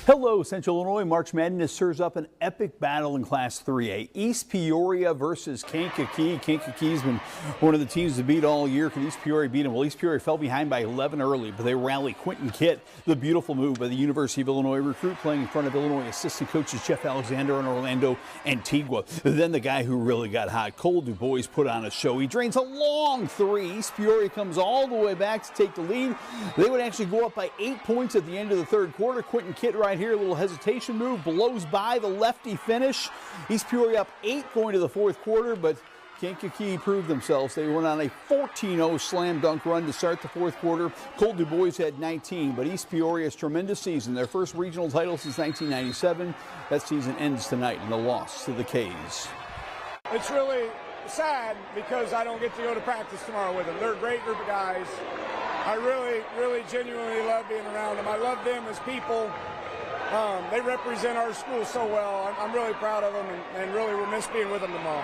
Hello, Central Illinois. March Madness serves up an epic battle in Class 3A. East Peoria versus Kankakee. Kankakee's been one of the teams to beat all year. Can East Peoria beat them? Well, East Peoria fell behind by 11 early, but they rally. Quentin Kitt, the beautiful move by the University of Illinois recruit, playing in front of Illinois assistant coaches Jeff Alexander and Orlando Antigua. Then the guy who really got hot, Cole Du Bois, put on a show. He drains a long three. East Peoria comes all the way back to take the lead. They would actually go up by 8 points at the end of the third quarter. Quentin Kitt right here, a little hesitation move, blows by the lefty finish. East Peoria up 8 going to the fourth quarter, but Kankakee proved themselves. They went on a 14-0 slam dunk run to start the fourth quarter. Cole Du Bois had 19, but East Peoria's tremendous season, their first regional title since 1997. That season ends tonight in a loss to the K's. It's really sad because I don't get to go to practice tomorrow with them. They're a great group of guys. I really genuinely love being around them. I love them as people. They represent our school so well. I'm really proud of them and really will miss being with them tomorrow.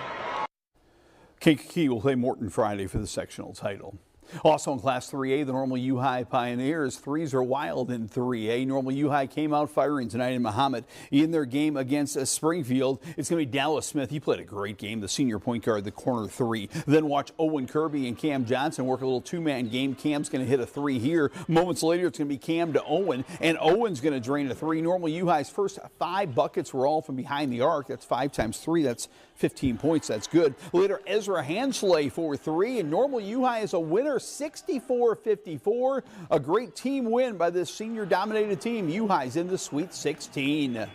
Kankakee will play Morton Friday for the sectional title. Also in Class 3A, the Normal U High Pioneers. Threes are wild in 3A. Normal U High came out firing tonight in Mahomet in their game against Springfield. It's going to be Dallas Smith. He played a great game, the senior point guard, the corner three. Then watch Owen Kirby and Cam Johnson work a little two-man game. Cam's going to hit a three here. Moments later, it's going to be Cam to Owen, and Owen's going to drain a three. Normal U High's first 5 buckets were all from behind the arc. That's 5 times 3. That's 15 points. That's good. Later, Ezra Hansley for 3, and Normal U High is a winner, 64-54. A great team win by this senior-dominated team. U High's in the Sweet 16.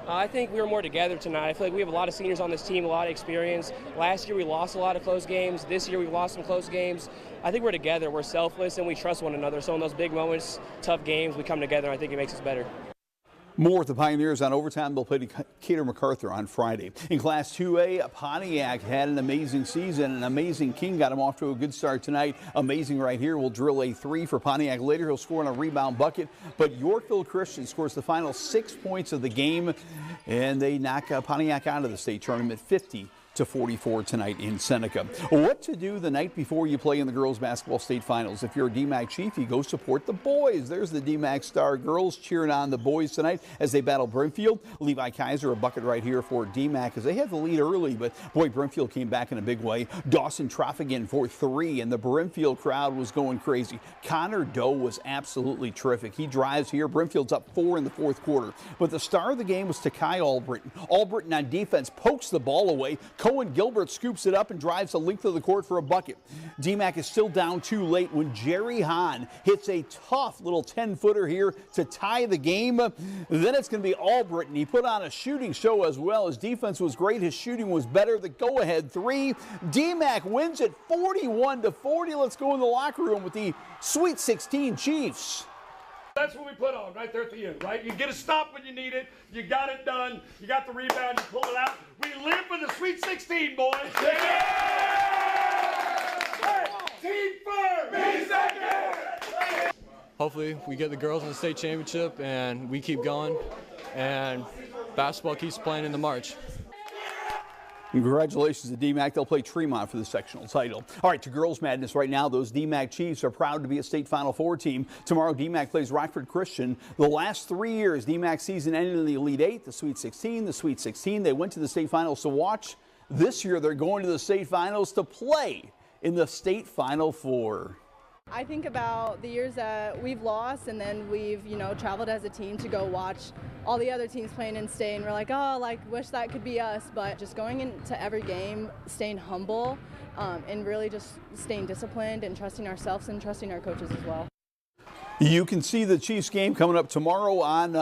I think we were more together tonight. I feel like we have a lot of seniors on this team, a lot of experience. Last year we lost a lot of close games. This year we've lost some close games. I think we're together. We're selfless and we trust one another. So in those big moments, tough games, we come together. I think it makes us better. More with the Pioneers on overtime. They'll play Decatur MacArthur on Friday. In Class 2A, Pontiac had an amazing season. An amazing King got him off to a good start tonight. Amazing right here. We'll drill a 3 for Pontiac later. He'll score on a rebound bucket. But Yorkville Christian scores the final 6 points of the game, and they knock Pontiac out of the state tournament 50-44 tonight in Seneca. What to do the night before you play in the girls basketball state finals? If you're a DMAC chief, you go support the boys. There's the DMAC Star girls cheering on the boys tonight as they battle Brimfield. Levi Kaiser, a bucket right here for DMAC as they had the lead early, but boy, Brimfield came back in a big way. Dawson Troffigan for 3, and the Brimfield crowd was going crazy. Connor Doe was absolutely terrific. He drives here. Brimfield's up 4 in the fourth quarter. But the star of the game was Takai Albritton. Albritton on defense pokes the ball away. Cohen Gilbert scoops it up and drives the length of the court for a bucket. DMAC is still down too late when Jerry Hahn hits a tough little 10-footer here to tie the game. Then it's going to be Albritton. He put on a shooting show as well. His defense was great. His shooting was better. The go-ahead 3. DMAC wins it 41-40. Let's go in the locker room with the Sweet 16 Chiefs. That's what we put on right there at the end, right? You get a stop when you need it. You got it done. You got the rebound. You pull it out. We live for the Sweet 16, boys. Yeah! Hey, team first. Be second. Hopefully we get the girls in the state championship and we keep going and basketball keeps playing in the March. Congratulations to DMAC. They'll play Tremont for the sectional title. All right, to Girls Madness right now. Those DMAC Chiefs are proud to be a state Final Four team. Tomorrow, DMAC plays Rockford Christian. The last 3 years, DMAC season ended in the Elite 8, the Sweet 16, the Sweet 16. They went to the state finals to watch. This year, they're going to the state finals to play in the state Final Four. I think about the years that we've lost and then we've, traveled as a team to go watch all the other teams playing in state, and we're like, wish that could be us. But just going into every game, staying humble, and really just staying disciplined and trusting ourselves and trusting our coaches as well. You can see the Chiefs game coming up tomorrow on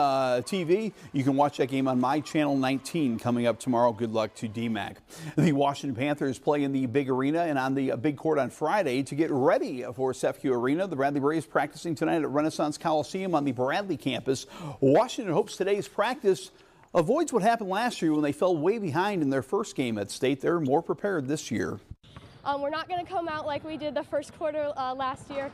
TV. You can watch that game on my channel 19 coming up tomorrow. Good luck to DMAC. The Washington Panthers play in the big arena and on the big court on Friday to get ready for CEFCU Arena. The Bradley Braves practicing tonight at Renaissance Coliseum on the Bradley campus. Washington hopes today's practice avoids what happened last year when they fell way behind in their first game at state. They're more prepared this year. We're not going to come out like we did the first quarter last year.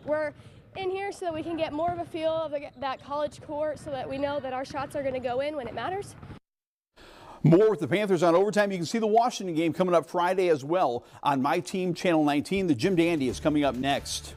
We're in here so that we can get more of a feel of that college court so that we know that our shots are going to go in when it matters. More with the Panthers on overtime. You can see the Washington game coming up Friday as well on my team, Channel 19. The Jim Dandy is coming up next.